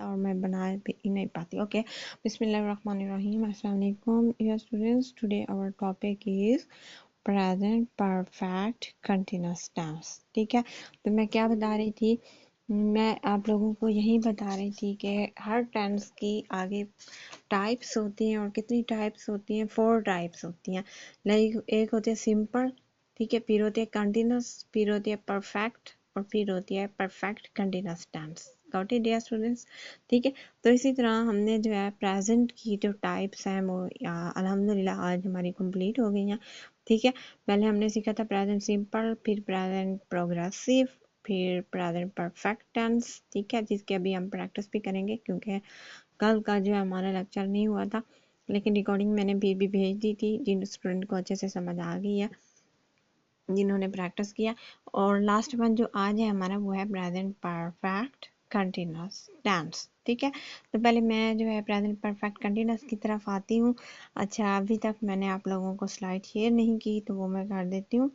और मैं बना भी नहीं पाती। ओके, बिस्मिल्लाहिर्रहमानिर्रहीम। अस्सलाम वालेकुम dear students, today our topic is present perfect continuous tense. ठीक है, तो मैं क्या बता रही थी, मैं आप लोगों को यही बता रही थी कि हर टेंस की आगे टाइप्स होती हैं, और कितनी टाइप्स होती हैं, 4 टाइप्स होती हैं। लाइक एक होती है सिंपल, ठीक है, फिर होती है कंटिन्यूअस, फिर होती है परफेक्ट, और फिर होती है perfect continuous tense. Got it dear students? ठीक है, तो इसी तरह हमने जो है प्रेजेंट की जो टाइप्स हैं वो अल्हम्दुलिल्लाह आज हमारी कंप्लीट हो गई हैं। ठीक है, पहले हमने सीखा था प्रेजेंट सिंपल, फिर प्रेजेंट प्रोग्रेसिव, फिर प्रेजेंट परफेक्ट टेंस। ठीक है, जिसकी अभी हम प्रैक्टिस भी करेंगे क्योंकि कल का जो है हमारा लेक्चर नहीं हुआ था, लेकिन रिकॉर्डिंग मैंने फिर भी भेज दी थी जिन स्टूडेंट को अच्छे से समझ आ गई है, जिन्होंने प्रैक्टिस किया। और लास्ट वन जो आज है हमारा वो है प्रेजेंट परफेक्ट कंटिन्यूअस टेंस। ठीक है, तो पहले मैं जो है प्रेजेंट परफेक्ट कंटिन्यूअस की तरफ आती हूँ। अच्छा, अभी तक मैंने आप लोगों को स्लाइड शेयर नहीं की तो वो मैं कर देती हूँ।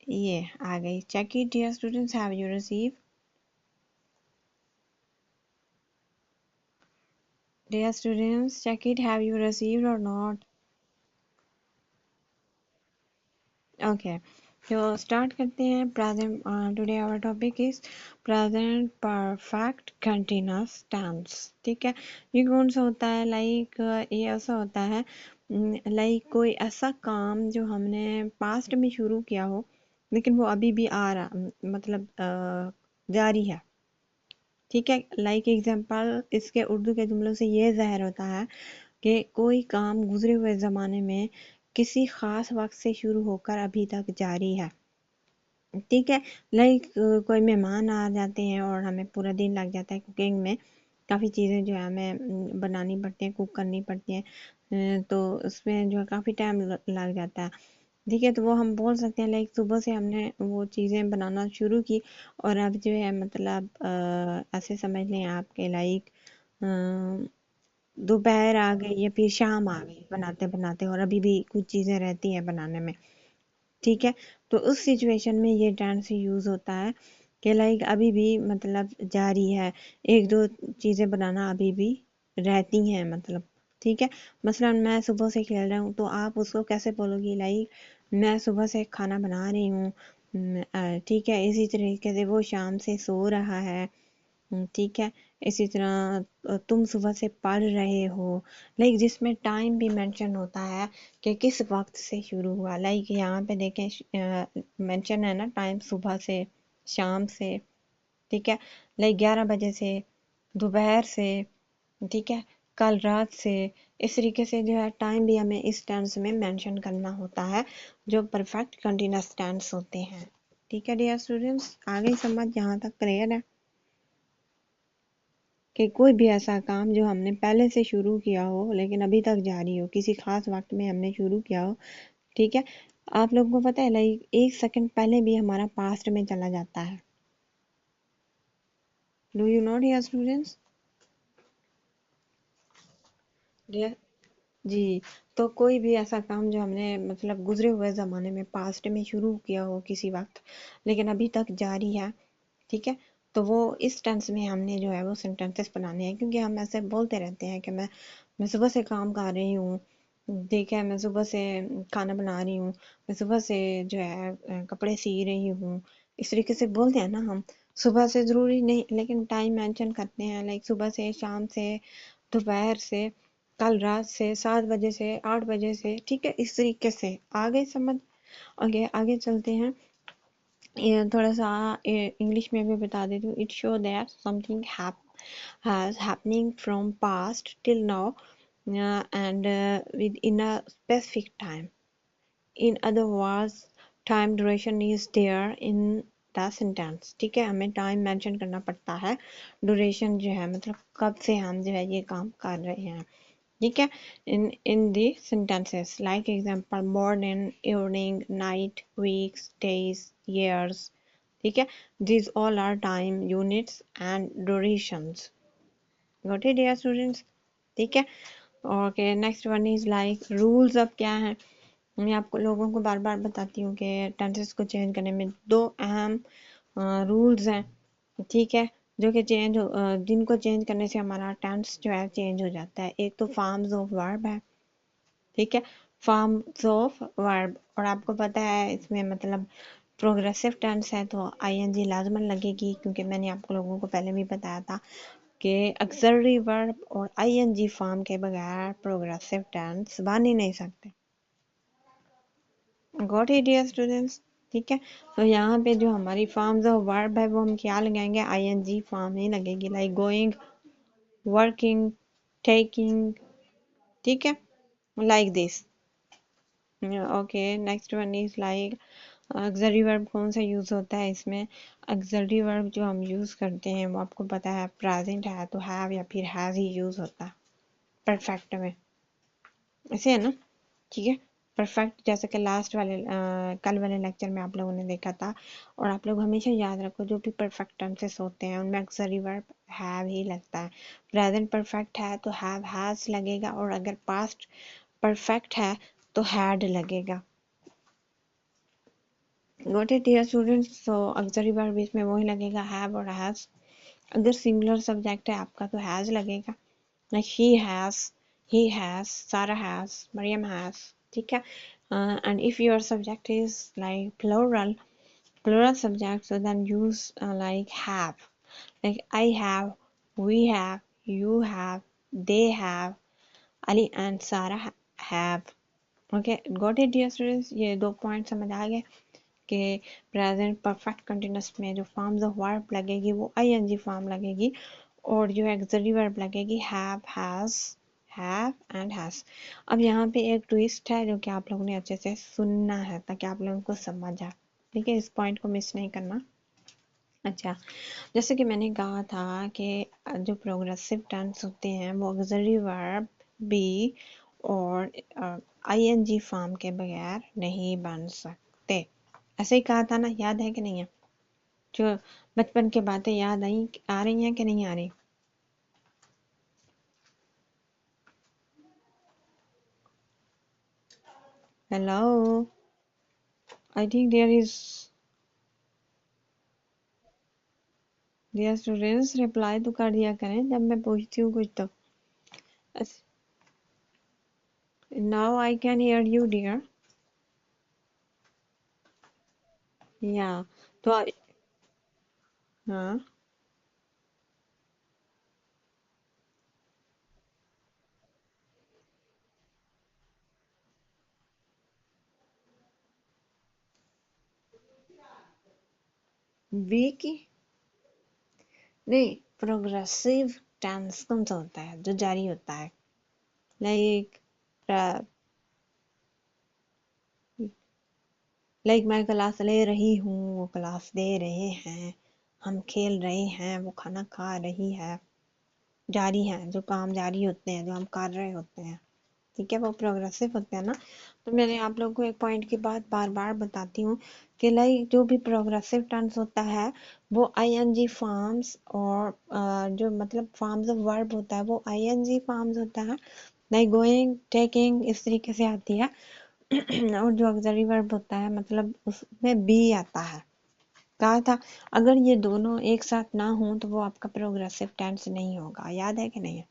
ये आ गई, check it dear students, have you receive? Dear students, check it, have you received और नॉट? ओके, तो स्टार्ट करते हैं। Present today our topic is present perfect continuous tense. ठीक है, ये कौन सा होता है? लाइक ये ऐसा होता है, लाइक कोई ऐसा काम जो हमने पास्ट में शुरू किया हो लेकिन वो अभी भी आ रहा, मतलब जारी है। ठीक है, लाइक एग्जांपल इसके उर्दू के जुमलों से ये ज़ाहिर होता है कि कोई काम गुजरे हुए ज़माने में किसी ख़ास वक्त से शुरू होकर अभी तक जारी है। ठीक है, लाइक कोई मेहमान आ जाते हैं और हमें पूरा दिन लग जाता है कुकिंग में, काफ़ी चीज़ें जो है हमें बनानी पड़ती हैं, कुक करनी पड़ती हैं, तो उसमें जो है काफ़ी टाइम लग जाता है। ठीक है, तो वो हम बोल सकते हैं लाइक सुबह से हमने वो चीज़ें बनाना शुरू की और अब जो है मतलब ऐसे समझ लें आपके लाइक दोपहर आ गई या फिर शाम आ गई बनाते बनाते, और अभी भी कुछ चीज़ें रहती हैं बनाने में। ठीक है, तो उस सिचुएशन में ये टेंस यूज़ होता है कि लाइक अभी भी मतलब जारी है, एक दो चीज़ें बनाना अभी भी रहती हैं मतलब। ठीक है, मसलन मैं सुबह से खेल रहा हूँ तो आप उसको कैसे बोलोगी? लाइक मैं सुबह से खाना बना रही हूँ। ठीक है, इसी तरीके से वो शाम से सो रहा है। ठीक है, इसी तरह तुम सुबह से पढ़ रहे हो, लाइक जिसमें टाइम भी मेंशन होता है कि किस वक्त से शुरू हुआ। लाइक यहाँ पे देखें मेंशन है ना टाइम, सुबह से, शाम से। ठीक है, लाइक 11 बजे से, दोपहर से, ठीक है, कल रात से। इस तरीके से जो है टाइम भी हमें इस टेंस में मेंशन करना होता है जो परफेक्ट कंटिन्यूअस टेंस होते हैं। ठीक है डियर स्टूडेंट्स, आगे समझ यहाँ तक क्लियर है कि कोई भी ऐसा काम जो हमने पहले से शुरू किया हो लेकिन अभी तक जारी हो, किसी खास वक्त में हमने शुरू किया हो। ठीक है, आप लोगों को पता है लाइक 1 सेकंड पहले भी हमारा पास्ट में चला जाता है। Do you know dear students? Dear ji, तो कोई भी ऐसा काम जो हमने मतलब गुजरे हुए ज़माने में पास्ट में शुरू किया हो किसी वक्त लेकिन अभी तक जारी है, ठीक है, तो वो इस टेंस में हमने जो है वो सेंटेंसेस बनाने हैं, क्योंकि हम ऐसे बोलते रहते हैं कि मैं सुबह से काम कर रही हूँ। ठीक है, मैं सुबह से खाना बना रही हूँ, मैं सुबह से जो है कपड़े सी रही हूँ। इस तरीके से बोलते हैं ना हम। सुबह से ज़रूरी नहीं लेकिन टाइम मेंशन करते हैं, लाइक सुबह से, शाम से, दोपहर से, कल रात से, 7 बजे से, 8 बजे से। ठीक है, इस तरीके से आगे समझ। आगे आगे चलते हैं। ये थोड़ा सा इंग्लिश में भी बता देती हूँ। It show that something has happening from past till now and within a specific time. In other words, time duration is there in the sentence. ठीक है, हमें टाइम मेंशन करना पड़ता है, ड्यूरेशन जो है मतलब कब से हम जो है ये काम कर रहे हैं। ठीक है, in the sentences like example morning, evening, night, weeks, days, years. ठीक है, these all are time units and durations. Got it dear students? ठीक है, okay, next one is like rules. अब क्या है, मैं आपको लोगों को बार बार बताती हूँ कि टेंसेस को चेंज करने में 2 अहम रूल्स हैं, ठीक है, जो कि जिनको चेंज करने से हमारा टेंस जो है चेंज हो जाता है। एक तो फॉर्म्स ऑफ वर्ब है, ठीक है, फॉर्म्स ऑफ वर्ब, और आपको पता है इसमें मतलब प्रोग्रेसिव टेंस है तो आईएनजी लाजमन लगेगी, क्योंकि मैंने आप लोगों को पहले भी बताया था कि ऑक्सिलरी वर्ब और आईएनजी फॉर्म के बगैर प्रोग्रेसिव टेंस बन ही नहीं सकते। गॉट इट डियर स्टूडेंट्स, ठीक है। तो यहाँ पे जो हमारी फॉर्म्स ऑफ वर्ब है वो हम क्या लगाएंगे, आईएनजी फॉर्म ही लगेगी, लाइक गोइंग, वर्किंग, टेकिंग, ठीक है, like this. Okay, next one is like auxiliary verb कौन सा यूज होता है इसमें। ऑक्सिलरी वर्ब जो हम यूज करते हैं वो आपको पता है प्रेजेंट है तो हैव या फिर हैज ही यूज होता है परफेक्ट में, ऐसे है ना, ठीक है। परफेक्ट जैसे कि लास्ट वाले कल वाले लेक्चर में आप लोगों ने देखा था, और आप लोग हमेशा याद रखो जो भी परफेक्ट टेंसेस होते हैं उनमें ऑक्सिलरी वर्ब हैव ही लगता है। प्रेजेंट परफेक्ट है तो हैव हैज लगेगा, और अगर पास्ट परफेक्ट है तो हैड लगेगा। Got it dear students. So auxiliary verb इसमें वही लगेगा हैव और हैज। अगर सिंगुलर सब्जेक्ट है आपका तो हैज लगेगा, like she has, he has, Sarah has, Mariam has, ठीक है। And if your subject is like plural subject, so then use like have, like I have, we have, you have, they have, Ali and Sarah have। okay, got it dear students, ये दो point समझ आ गए कि present perfect continuous में जो forms of verb लगेगी वो ING form लगेगी, और जो ऑक्सिलरी वर्ब लगेगी have, has, have and has. अब यहाँ पे एक ट्विस्ट है जो कि आप लोगों ने अच्छे से सुनना है ताकि आप लोगों को समझ आए, ठीक है, इस पॉइंट को मिस नहीं करना। अच्छा, जैसे कि मैंने कहा था कि जो प्रोग्रेसिव टेंस होते हैं वो ऑक्सिलरी वर्ब बी और आईएनजी फॉर्म के बगैर नहीं बन सकते। ऐसे ही कहा था ना, याद है कि नहीं है? जो बचपन की बातें याद आ रही हैं कि नहीं आ रही? Hello, I think there students reply तो कर दिया करें जब मैं पूछती हूँ कुछ तो। Now I can hear you dear. या तो हाँ, बी की नहीं, प्रोग्रेसिव टेंस कौन सा होता है जो जारी होता है, लाइक मैं क्लास ले रही हूँ, वो क्लास दे रहे हैं, हम खेल रहे हैं, वो खाना खा रही है, जारी है, जो काम जारी होते हैं जो हम कर रहे होते हैं, ठीक है, वो प्रोग्रेसिव होते हैं ना। तो मैंने आप लोगों को एक पॉइंट की बात बार बार बताती हूँ कि लाइक जो भी प्रोग्रेसिव टेंस होता है वो आईएनजी फॉर्म्स, और जो मतलब फॉर्म्स ऑफ वर्ब होता है वो आईएनजी फॉर्म्स होता है, लाइक गोइंग, टेकिंग, इस तरीके से आती है। और जो ऑक्सिलरी वर्ब होता है मतलब उसमें बी आता है। कहा था अगर ये दोनों एक साथ ना हो तो वो आपका प्रोग्रेसिव टेंस नहीं होगा, याद है कि नहीं है?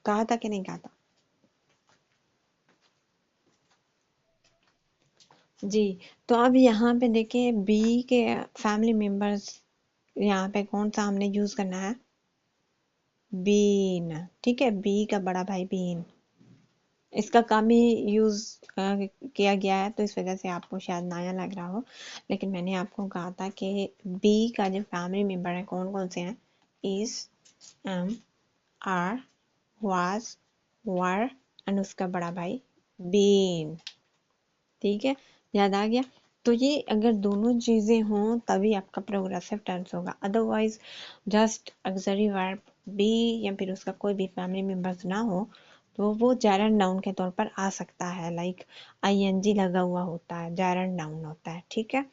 कहा था कि नहीं कहा था? जी। तो अब यहाँ पे देखिए बी के फैमिली मेंबर्स, यहाँ पे कौन सा हमने यूज करना है, बीन, ठीक है, बी का बड़ा भाई बीन, इसका कम ही यूज किया गया है तो इस वजह से आपको शायद नया लग रहा हो, लेकिन मैंने आपको कहा था कि बी का जो फैमिली मेंबर है कौन कौन से हैं, is, am, are, was, were and उसका बड़ा भाई बीन, ठीक है, याद आ गया। तो ये अगर दोनों चीजें हों तभी आपका प्रोग्रेसिव टेंस होगा, otherwise just auxiliary verb B या फिर उसका कोई भी फैमिली मेंबर्स ना हो तो वो जैरंड नाउन के तौर पर आ सकता है, लाइक आईएनजी लगा हुआ होता है, जैरंड नाउन होता है, ठीक है।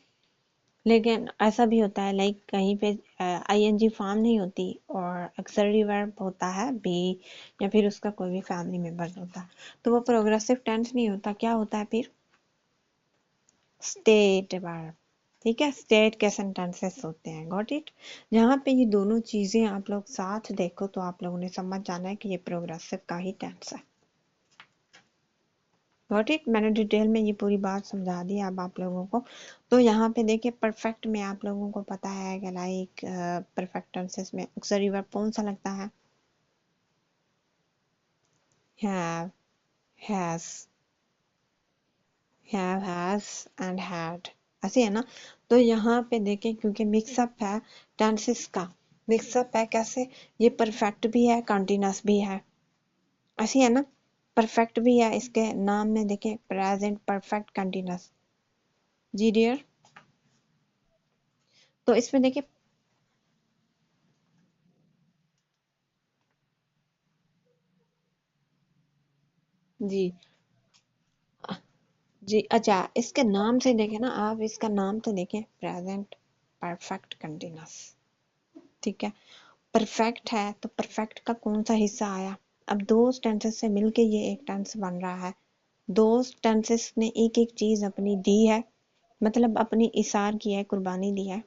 लेकिन ऐसा भी होता है लाइक कहीं पे आईएनजी फॉर्म नहीं होती और ऑक्सिलरी वर्ब होता है बी, या फिर उसका कोई भी फैमिली मेंबर होता है, तो वो प्रोग्रेसिव टेंस नहीं होता, क्या होता है फिर, स्टेट वर्ब, ठीक है, स्टेट के सेंटेंसेस होते हैं। Got it. जहाँ पे ये दोनों चीजें आप लोग साथ देखो तो आप लोगों ने समझ जाना है कि ये प्रोग्रेसिव का ही टेंस है। Got it. मैंने डिटेल में ये पूरी बात समझा दी अब आप लोगों को। तो यहाँ पे देखिए परफेक्ट में आप लोगों को पता है कि लाइक परफेक्ट टेंसेस में ऑक्सिलरी वर्ब कौन सा लगता है? Have, has, have, has and had, ऐसे है ना। तो यहाँ पे देखें क्योंकि मिक्सअप है टेंसेस का, मिक्सअप है कैसे, ये परफेक्ट भी है कंटिन्यूअस भी है, ऐसी है ना। परफेक्ट भी है, इसके नाम में देखें प्रेजेंट परफेक्ट कंटिन्यूअस। जी डियर। तो इसमें देखिए जी जी अच्छा, इसके नाम से देखें ना आप, इसका नाम तो देखें प्रेजेंट परफेक्ट कंटिन्यूअस। ठीक है, परफेक्ट है तो परफेक्ट का कौन सा हिस्सा आया? अब दो टेंसेस से मिलके ये एक टेंस बन रहा है। दो टेंसेस ने एक एक चीज अपनी दी है, मतलब अपनी इसार की है, कुर्बानी दी है।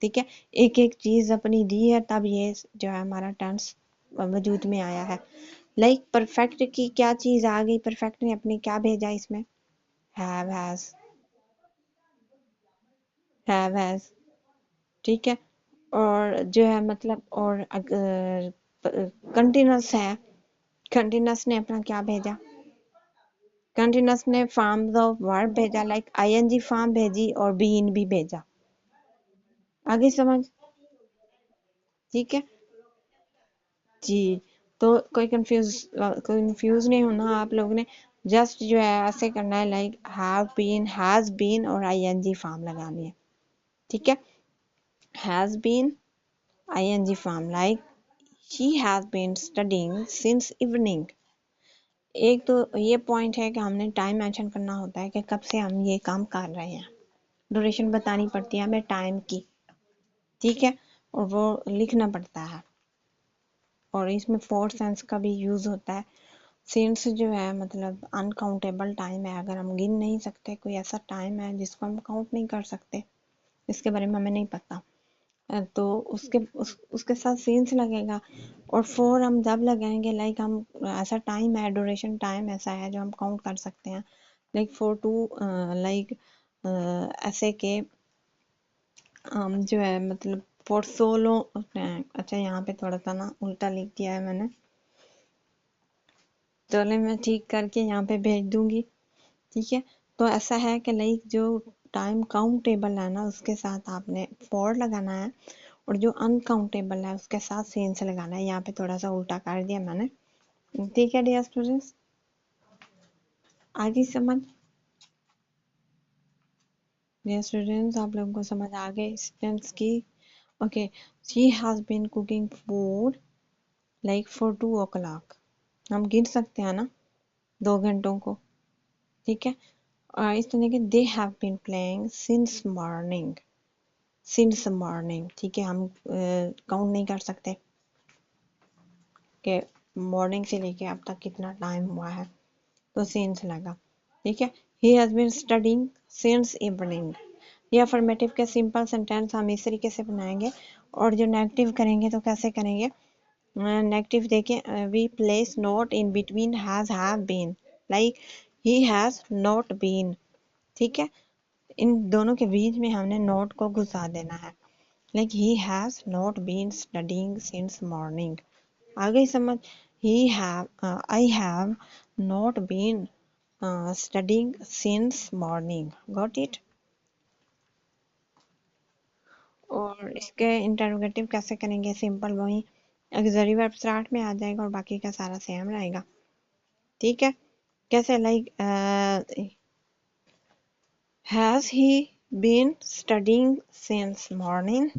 ठीक है, एक एक चीज अपनी दी है तब ये जो है हमारा टेंस वजूद में आया है। लाइक परफेक्ट की क्या चीज आ गई, परफेक्ट ने अपने क्या भेजा इसमें? Have, has. ठीक है, और जो है मतलब, और अगर कंटिन्यूअस है, कंटिन्यूअस ने अपना क्या भेजा? कंटिन्यूअस ने फॉर्म्स ऑफ वर्ब भेजा, लाइक आईएनजी फॉर्म भेजी और बीन भी भेजा। आगे समझ? ठीक है जी। तो कोई कंफ्यूज नहीं होना आप लोगों ने, जस्ट जो है ऐसे करना है, like have been, has been और आईएनजी फॉर्म लगानी है। ठीक है, has been ING form, like she has been studying since evening. एक तो ये पॉइंट है कि हमने टाइम मेंशन करना होता है कि कब से हम ये काम कर रहे हैं, ड्यूरेशन बतानी पड़ती है हमें टाइम की। ठीक है, और वो लिखना पड़ता है, और इसमें फोर सेंस का भी यूज होता है। सिंस जो है मतलब अनकाउंटेबल टाइम है, अगर हम गिन नहीं सकते, कोई ऐसा टाइम है जिसको हम काउंट नहीं कर सकते, इसके बारे में हमें नहीं पता, तो उसके साथ सिंस लगेगा। और फोर हम जब लगाएंगे, लाइक हम ऐसा टाइम है, ड्यूरेशन टाइम ऐसा है जो हम काउंट कर सकते हैं, लाइक फोर टू, लाइक ऐसे के जो है मतलब फॉर सो लॉन्ग। अच्छा, यहाँ पे थोड़ा सा ना उल्टा लिख दिया है मैंने, चले मैं ठीक करके यहाँ पे भेज दूंगी। ठीक है, तो ऐसा है कि लाइक जो टाइम काउंटेबल है ना उसके साथ आपने फॉर लगाना है, और जो अनकाउंटेबल है उसके साथ सेंस लगाना है। यहाँ पे थोड़ा सा उल्टा कर दिया मैंने। ठीक है डियर स्टूडेंट्स, आगे समझ? डियर स्टूडेंट्स, आप लोगों को समझ आ गए इस टेंस की? Okay, she has been cooking food like for 2 o'clock। हम गिन सकते हैं ना 2 घंटों को। ठीक है, और इस तरह के they have been playing since morning, since morning. ठीक है, हम काउंट नहीं कर सकते कि मॉर्निंग से लेके अब तक कितना टाइम हुआ है, तो सिंस लगा। ठीक है, he has been studying since evening. ये अफर्मेटिव के सिंपल सेंटेंस हम इस तरीके से बनाएंगे, और जो नेगेटिव करेंगे तो कैसे करेंगे? नेगेटिव देखें, we place not in between has have been, like he has not been. ठीक है, इन दोनों के बीच में हमने नोट को घुसा देना है, like he has not been studying since morning. आ गई समझ? He have, I have not been studying since morning. Got it? और इसके इंटरोगेटिव कैसे करेंगे? सिंपल वही ऑक्सिलरी वर्ब स्टार्ट में आ जाएगा और बाकी का सारा सेम रहेगा। ठीक है, कैसे? Like has he been studying since morning,